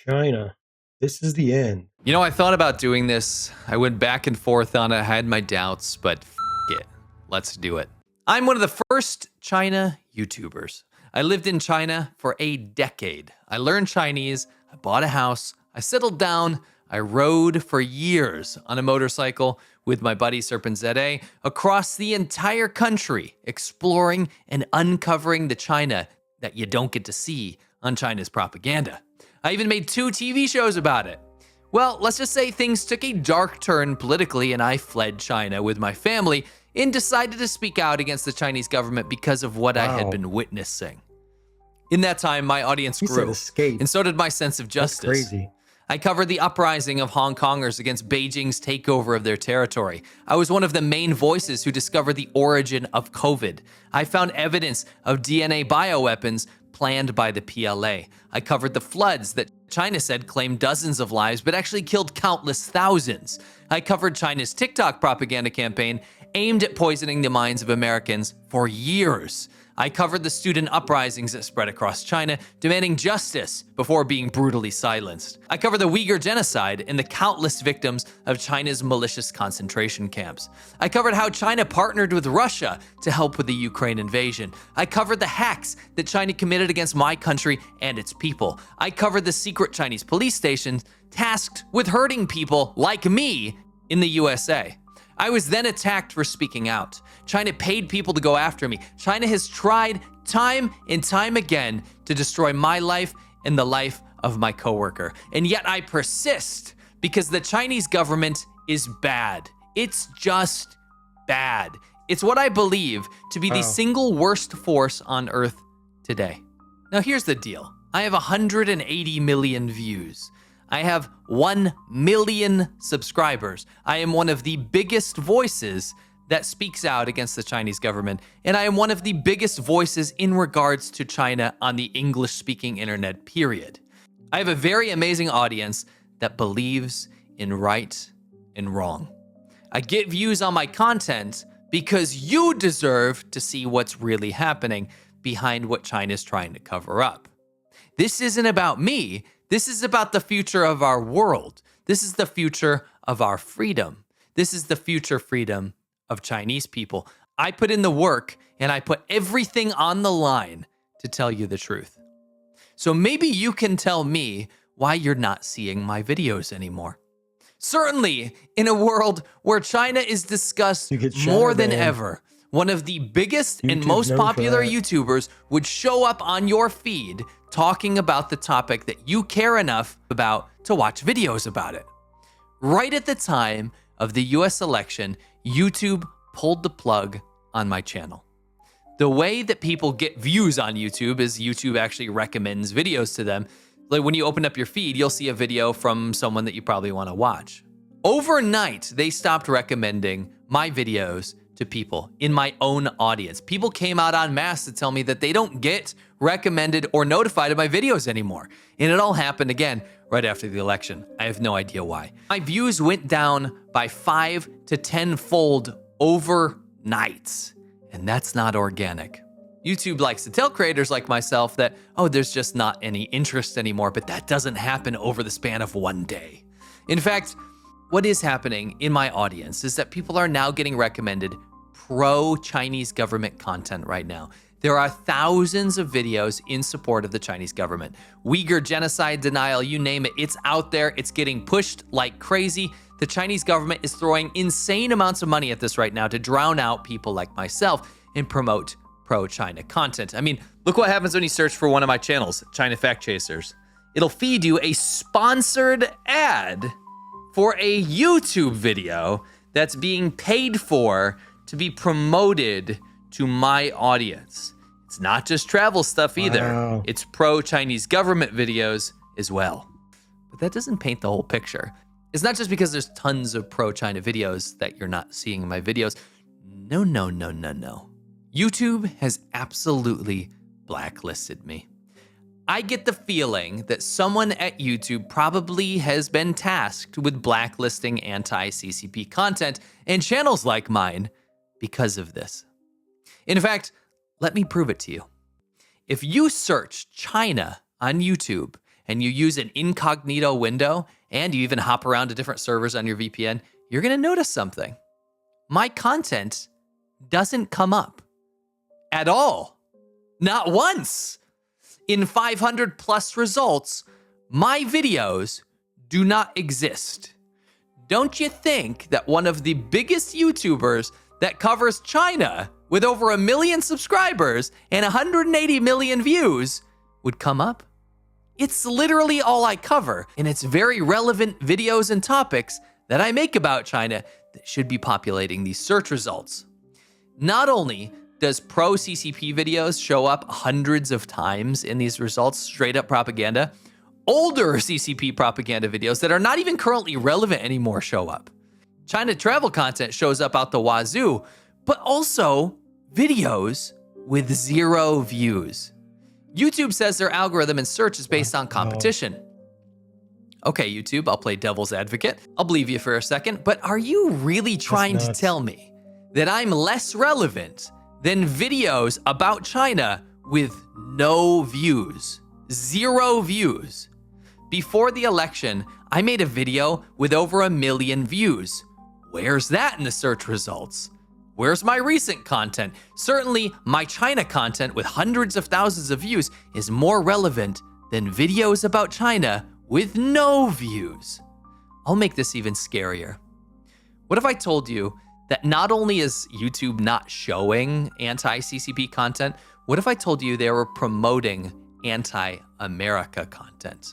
China. This is the end. You know, I thought about doing this. I went back and forth on it. I had my doubts, but it. Let's do it. I'm one of the first China YouTubers. I lived in China for a decade. I learned Chinese. I bought a house. I settled down. I rode for years on a motorcycle with my buddy Serpent ZA across the entire country, exploring and uncovering the China that you don't get to see on China's propaganda. I even made 2 TV shows about it. Well, let's just say things took a dark turn politically and I fled China with my family and decided to speak out against the Chinese government because of what I had been witnessing. In that time, my audience grew, and so did my sense of justice. That's crazy. I covered the uprising of Hong Kongers against Beijing's takeover of their territory. I was one of the main voices who discovered the origin of COVID. I found evidence of DNA bioweapons planned by the PLA. I covered the floods that China said claimed dozens of lives, but actually killed countless thousands. I covered China's TikTok propaganda campaign aimed at poisoning the minds of Americans for years. I covered the student uprisings that spread across China, demanding justice before being brutally silenced. I covered the Uyghur genocide and the countless victims of China's malicious concentration camps. I covered how China partnered with Russia to help with the Ukraine invasion. I covered the hacks that China committed against my country and its people. I covered the secret Chinese police stations tasked with hurting people like me in the USA. I was then attacked for speaking out. China paid people to go after me. China has tried time and time again to destroy my life and the life of my coworker. And yet I persist because the Chinese government is bad. It's just bad. It's what I believe to be the single worst force on Earth today. Now here's the deal. I have 180 million views. I have 1 million subscribers. I am one of the biggest voices that speaks out against the Chinese government, and I am one of the biggest voices in regards to China on the English-speaking internet, period. I have a very amazing audience that believes in right and wrong. I get views on my content because you deserve to see what's really happening behind what China's trying to cover up. This isn't about me. This is about the future of our world. This is the future of our freedom. This is the future freedom of Chinese people. I put in the work and I put everything on the line to tell you the truth. So maybe you can tell me why you're not seeing my videos anymore. Certainly, in a world where China is discussed more than ever, one of the biggest and most popular YouTubers would show up on your feed talking about the topic that you care enough about to watch videos about it. Right at the time of the US election, YouTube pulled the plug on my channel. The way that people get views on YouTube is YouTube actually recommends videos to them. Like when you open up your feed, you'll see a video from someone that you probably want to watch. Overnight, they stopped recommending my videos to people in my own audience. People came out en masse to tell me that they don't get recommended or notified of my videos anymore. And it all happened again right after the election. I have no idea why. My views went down by 5 to 10-fold overnight. And that's not organic. YouTube likes to tell creators like myself that, oh, there's just not any interest anymore, but that doesn't happen over the span of one day. In fact, what is happening in my audience is that people are now getting recommended pro-Chinese government content right now. There are thousands of videos in support of the Chinese government. Uyghur genocide denial, you name it, it's out there. It's getting pushed like crazy. The Chinese government is throwing insane amounts of money at this right now to drown out people like myself and promote pro-China content. I mean, look what happens when you search for one of my channels, China Fact Chasers. It'll feed you a sponsored ad for a YouTube video that's being paid for to be promoted to my audience. It's not just travel stuff either. Wow. It's pro-Chinese government videos as well. But that doesn't paint the whole picture. It's not just because there's tons of pro-China videos that you're not seeing in my videos. No, no, no, no, no. YouTube has absolutely blacklisted me. I get the feeling that someone at YouTube probably has been tasked with blacklisting anti-CCP content and channels like mine because of this. In fact, let me prove it to you. If you search China on YouTube and you use an incognito window, and you even hop around to different servers on your VPN, you're going to notice something. My content doesn't come up at all. Not once. In 500 plus results, my videos do not exist. Don't you think that one of the biggest YouTubers that covers China with over 1 million subscribers and 180 million views would come up? It's literally all I cover, and it's very relevant videos and topics that I make about China that should be populating these search results. Not only does pro-CCP videos show up hundreds of times in these results, straight up propaganda, older CCP propaganda videos that are not even currently relevant anymore show up. China travel content shows up out the wazoo, but also videos with 0 views. YouTube says their algorithm in search is based on competition. Okay, YouTube, I'll play devil's advocate. I'll believe you for a second, but are you really trying to tell me that I'm less relevant than videos about China with no views? 0 views. Before the election, I made a video with over 1 million views. Where's that in the search results? Where's my recent content? Certainly, my China content with hundreds of thousands of views is more relevant than videos about China with no views. I'll make this even scarier. What if I told you that not only is YouTube not showing anti-CCP content, what if I told you they were promoting anti-America content?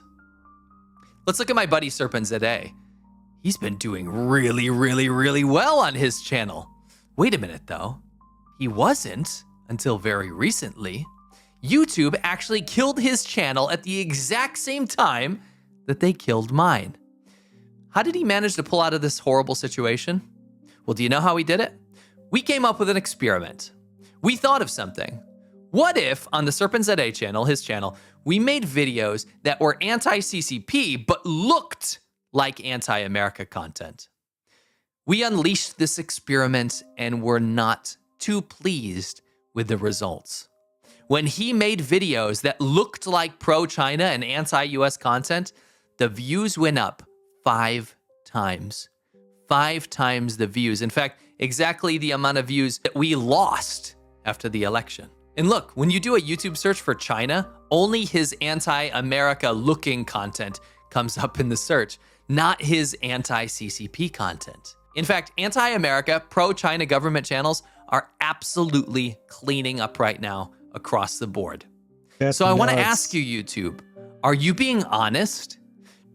Let's look at my buddy SerpentZA. He's been doing really well on his channel. Wait a minute though, he wasn't until very recently. YouTube actually killed his channel at the exact same time that they killed mine. How did he manage to pull out of this horrible situation? Well, do you know how he did it? We came up with an experiment. We thought of something. What if on the SerpentZA channel, his channel, we made videos that were anti-CCP but looked like anti-America content? We unleashed this experiment and were not too pleased with the results. When he made videos that looked like pro-China and anti-US content, the views went up 5 times. 5 times the views. In fact, exactly the amount of views that we lost after the election. And look, when you do a YouTube search for China, only his anti-America looking content comes up in the search, not his anti-CCP content. In fact, anti-America, pro-China government channels are absolutely cleaning up right now across the board. So I want to ask you, YouTube, are you being honest?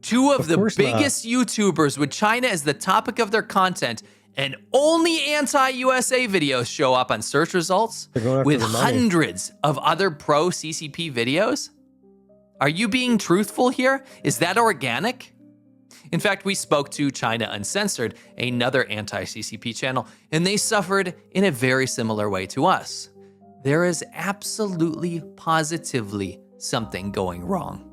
Two of the biggest YouTubers with China as the topic of their content, and only anti-USA videos show up on search results with hundreds of other pro-CCP videos? Are you being truthful here? Is that organic? In fact, we spoke to China Uncensored, another anti-CCP channel, and they suffered in a very similar way to us. There is absolutely, positively something going wrong.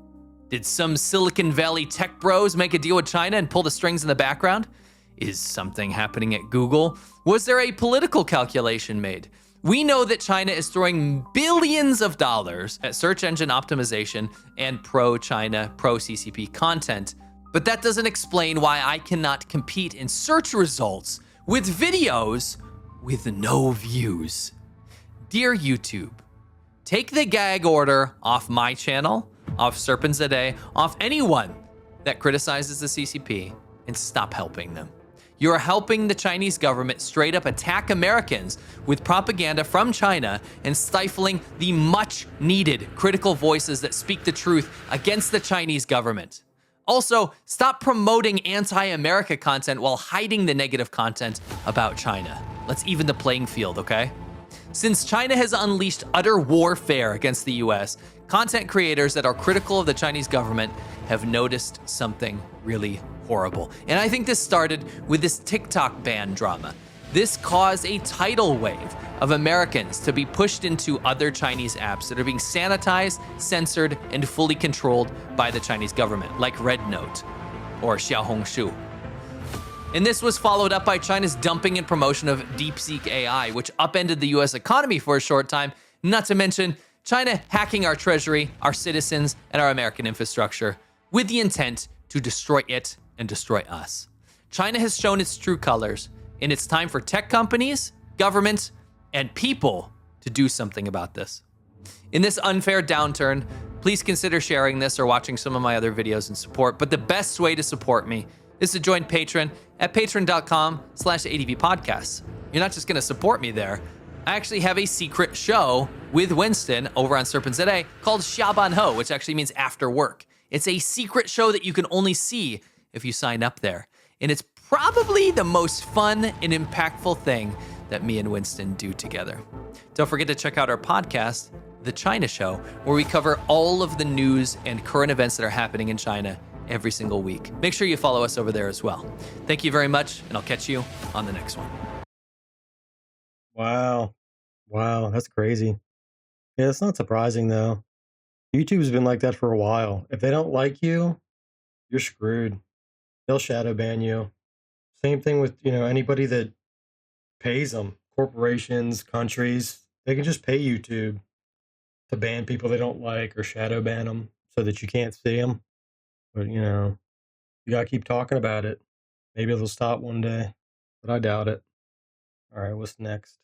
Did some Silicon Valley tech bros make a deal with China and pull the strings in the background? Is something happening at Google? Was there a political calculation made? We know that China is throwing billions of dollars at search engine optimization and pro-China, pro-CCP content, but that doesn't explain why I cannot compete in search results with videos with no views. Dear YouTube, take the gag order off my channel, off SerpentZA, off anyone that criticizes the CCP, and stop helping them. You're helping the Chinese government straight up attack Americans with propaganda from China and stifling the much needed critical voices that speak the truth against the Chinese government. Also, stop promoting anti-America content while hiding the negative content about China. Let's even the playing field, okay? Since China has unleashed utter warfare against the US, content creators that are critical of the Chinese government have noticed something really horrible. And I think this started with this TikTok ban drama. This caused a tidal wave of Americans to be pushed into other Chinese apps that are being sanitized, censored, and fully controlled by the Chinese government, like RedNote or Xiaohongshu. And this was followed up by China's dumping and promotion of DeepSeek AI, which upended the US economy for a short time, not to mention China hacking our treasury, our citizens, and our American infrastructure with the intent to destroy it and destroy us. China has shown its true colors, and it's time for tech companies, government, and people to do something about this. In this unfair downturn, please consider sharing this or watching some of my other videos in support. But the best way to support me is to join Patreon at patreon.com/advpodcasts. You're not just going to support me there. I actually have a secret show with Winston over on Serpents Today called Shaban Ho, which actually means after work. It's a secret show that you can only see if you sign up there. And it's probably the most fun and impactful thing that me and Winston do together. Don't forget to check out our podcast, The China Show, where we cover all of the news and current events that are happening in China every single week. Make sure you follow us over there as well. Thank you very much, and I'll catch you on the next one. Wow. Wow, that's crazy. Yeah, it's not surprising though. YouTube's been like that for a while. If they don't like you, you're screwed. They'll shadow ban you. Same thing with, anybody that pays them. Corporations, countries, they can just pay YouTube to ban people they don't like or shadow ban them so that you can't see them. But, you got to keep talking about it. Maybe they'll stop one day, but I doubt it. All right, what's next?